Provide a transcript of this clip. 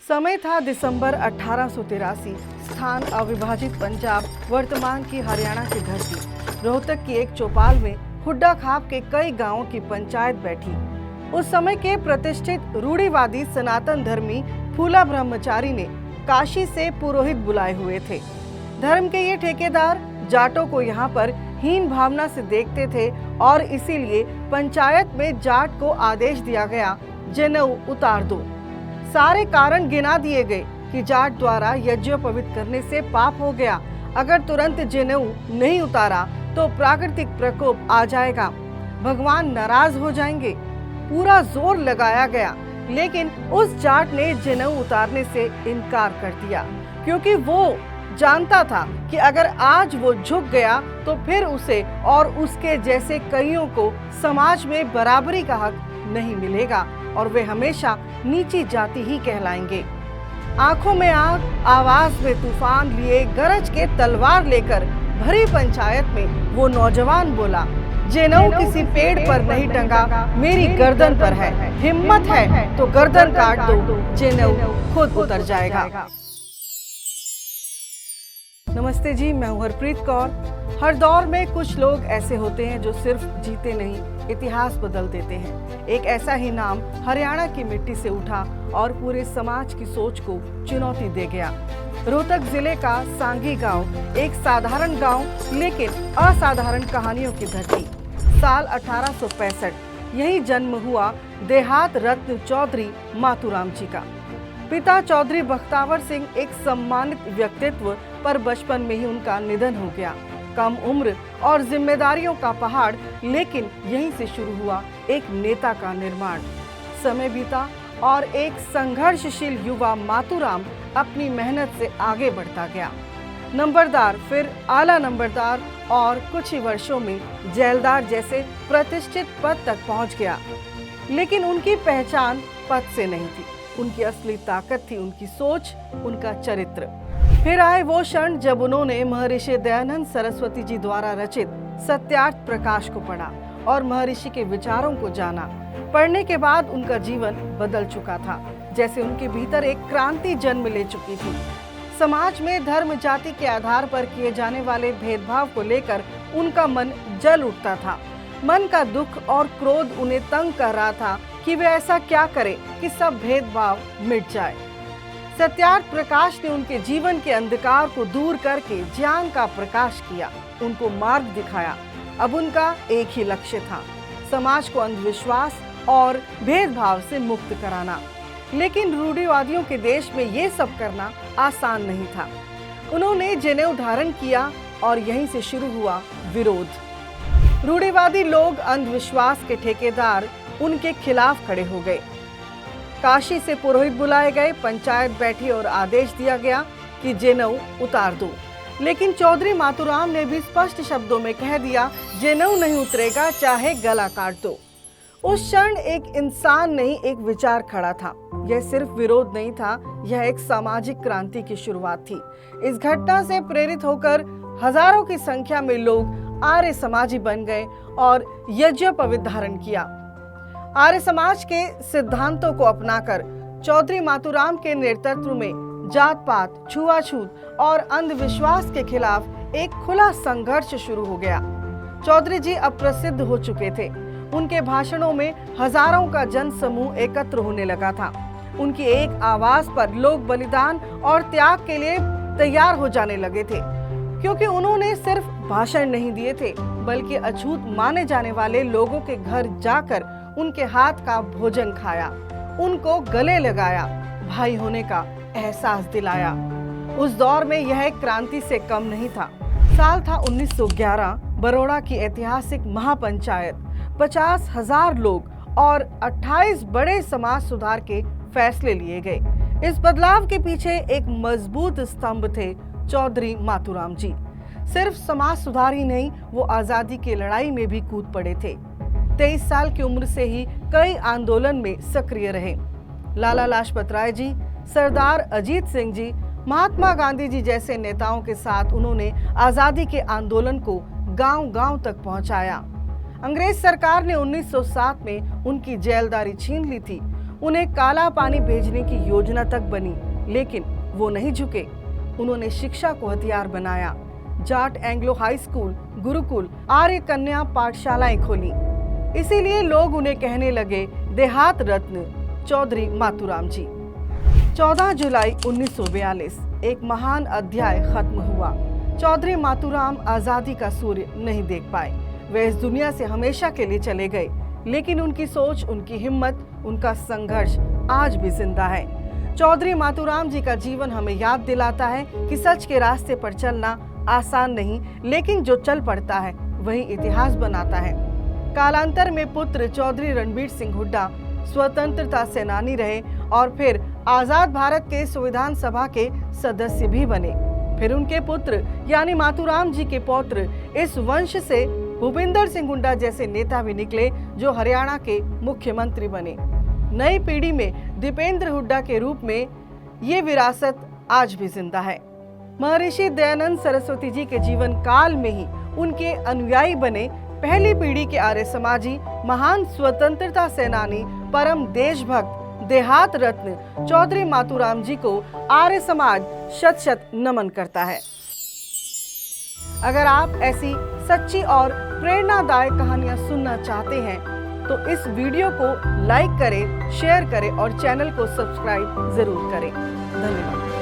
समय था दिसंबर 1883। स्थान अविभाजित पंजाब, वर्तमान की हरियाणा की धरती। रोहतक की एक चौपाल में हुड्डा खाप के कई गांवों की पंचायत बैठी। उस समय के प्रतिष्ठित रूढ़िवादी सनातन धर्मी फूला ब्रह्मचारी ने काशी से पुरोहित बुलाए हुए थे। धर्म के ये ठेकेदार जाटों को यहाँ पर हीन भावना से देखते थे और इसीलिए पंचायत में जाट को आदेश दिया गया, जनेऊ उतार दो। सारे कारण गिना दिए गए कि जाट द्वारा यज्ञोपवीत करने से पाप हो गया, अगर तुरंत जनेऊ नहीं उतारा तो प्राकृतिक प्रकोप आ जाएगा, भगवान नाराज हो जाएंगे। पूरा जोर लगाया गया, लेकिन उस जाट ने जनेऊ उतारने से इनकार कर दिया, क्योंकि वो जानता था कि अगर आज वो झुक गया तो फिर उसे और उसके जैसे कईयों को समाज में बराबरी का हक नहीं मिलेगा और वे हमेशा नीची जाति ही कहलाएंगे। आंखों में आग, आवाज में तूफान लिए गरज के तलवार लेकर भरी पंचायत में वो नौजवान बोला, जनेऊ किसी पेड़ पर नहीं टंगा, मेरी गर्दन पर है। हिम्मत है तो गर्दन काट दो, जनेऊ खुद उतर जाएगा। नमस्ते जी, मैं हूं हरप्रीत कौर। हर दौर में कुछ लोग ऐसे होते हैं जो सिर्फ जीते नहीं, इतिहास बदल देते हैं। एक ऐसा ही नाम हरियाणा की मिट्टी से उठा और पूरे समाज की सोच को चुनौती दे गया। रोहतक जिले का सांगी गांव एक साधारण गांव, लेकिन असाधारण कहानियों की धरती। साल 1865 यही जन्म हुआ देहात रत्न चौधरी मातूराम जी का। पिता चौधरी बख्तावर सिंह एक सम्मानित व्यक्तित्व, पर बचपन में ही उनका निधन हो गया। कम उम्र और जिम्मेदारियों का पहाड़, लेकिन यहीं से शुरू हुआ एक नेता का निर्माण। समय बीता और एक संघर्षशील युवा मातूराम अपनी मेहनत से आगे बढ़ता गया। नंबरदार, फिर आला नंबरदार और कुछ ही वर्षों में जेलदार जैसे प्रतिष्ठित पद तक पहुंच गया। लेकिन उनकी पहचान पद से नहीं थी, उनकी असली ताकत थी उनकी सोच, उनका चरित्र। फिर आए वो क्षण जब उन्होंने महर्षि दयानंद सरस्वती जी द्वारा रचित सत्यार्थ प्रकाश को पढ़ा और महर्षि के विचारों को जाना। पढ़ने के बाद उनका जीवन बदल चुका था, जैसे उनके भीतर एक क्रांति जन्म ले चुकी थी। समाज में धर्म जाति के आधार पर किए जाने वाले भेदभाव को लेकर उनका मन जल उठता था। मन का दुख और क्रोध उन्हें तंग कर रहा था कि वे ऐसा क्या करें कि सब भेदभाव मिट जाए। सत्यार्थ प्रकाश ने उनके जीवन के अंधकार को दूर करके ज्ञान का प्रकाश किया, उनको मार्ग दिखाया। अब उनका एक ही लक्ष्य था, समाज को अंधविश्वास और भेदभाव से मुक्त कराना। लेकिन रूढ़िवादियों के देश में ये सब करना आसान नहीं था। उन्होंने जनेऊ धारण किया और यहीं से शुरू हुआ विरोध। रूढ़िवादी लोग, अंधविश्वास के ठेकेदार उनके खिलाफ खड़े हो गए। काशी से पुरोहित बुलाए गए, पंचायत बैठी और आदेश दिया गया कि जनेऊ उतार दो। लेकिन चौधरी मातूराम ने भी स्पष्ट शब्दों में कह दिया, जनेऊ नहीं उतरेगा, चाहे गला काट दो। उस क्षण एक इंसान नहीं, एक विचार खड़ा था। यह सिर्फ विरोध नहीं था, यह एक सामाजिक क्रांति की शुरुआत थी। इस घटना से प्रेरित होकर हजारों की संख्या में लोग आर्य समाजी बन गए और यज्ञोपवीत धारण किया। आर्य समाज के सिद्धांतों को अपनाकर चौधरी मातूराम के नेतृत्व में जात पात, छुआछूत और अंधविश्वास के खिलाफ एक खुला संघर्ष शुरू हो गया। चौधरी जी अब प्रसिद्ध हो चुके थे। उनके भाषणों में हजारों का जन समूह एकत्र होने लगा था। उनकी एक आवाज पर लोग बलिदान और त्याग के लिए तैयार हो जाने लगे थे, क्योंकि उन्होंने सिर्फ भाषण नहीं दिए थे, बल्कि अछूत माने जाने वाले लोगों के घर जाकर उनके हाथ का भोजन खाया, उनको गले लगाया, भाई होने का एहसास दिलाया। उस दौर में यह एक क्रांति से कम नहीं था। साल था 1911। बरोड़ा की ऐतिहासिक महापंचायत, 50,000 लोग और 28 बड़े समाज सुधार के फैसले लिए गए। इस बदलाव के पीछे एक मजबूत स्तंभ थे चौधरी मातूराम जी। सिर्फ समाज सुधार ही नहीं, वो आजादी की लड़ाई में भी कूद पड़े थे। 23 साल की उम्र से ही कई आंदोलन में सक्रिय रहे। लाला लाजपत राय जी, सरदार अजीत सिंह जी, महात्मा गांधी जी जैसे नेताओं के साथ उन्होंने आजादी के आंदोलन को गांव-गांव तक पहुंचाया। अंग्रेज सरकार ने 1907 में उनकी जेलदारी छीन ली थी। उन्हें काला पानी भेजने की योजना तक बनी, लेकिन वो नहीं झुके। उन्होंने शिक्षा को हथियार बनाया। Jat Anglo High School, gurukul, आर्य कन्या पाठशालाएं खोली। इसीलिए लोग उन्हें कहने लगे देहात रत्न चौधरी मातूराम जी। 14 जुलाई 1942 एक महान अध्याय खत्म हुआ। चौधरी मातूराम आजादी का सूर्य नहीं देख पाए। वे इस दुनिया से हमेशा के लिए चले गए, लेकिन उनकी सोच, उनकी हिम्मत, उनका संघर्ष आज भी जिंदा है। चौधरी मातूराम जी का जीवन हमें याद दिलाता है कि सच के रास्ते पर चलना आसान नहीं, लेकिन जो चल पड़ता है वही इतिहास बनाता है। कालांतर में पुत्र चौधरी रणबीर सिंह हुड्डा स्वतंत्रता सेनानी रहे और फिर आजाद भारत के संविधान सभा के सदस्य भी बने। फिर उनके पुत्र यानी मातूराम जी के पौत्र इस वंश से भूपिंदर सिंह हुड्डा जैसे नेता भी निकले, जो हरियाणा के मुख्यमंत्री बने। नई पीढ़ी में दीपेंद्र हुड्डा के रूप में ये विरासत आज भी जिंदा है। महर्षि दयानंद सरस्वती जी के जीवन काल में ही उनके अनुयायी बने पहली पीढ़ी के आर्य समाजी, महान स्वतंत्रता सेनानी, परम देशभक्त, देहात रत्न चौधरी मातूराम जी को आर्य समाज शत शत नमन करता है। अगर आप ऐसी सच्ची और प्रेरणादायक कहानियां सुनना चाहते हैं तो इस वीडियो को लाइक करें, शेयर करें और चैनल को सब्सक्राइब जरूर करें। धन्यवाद।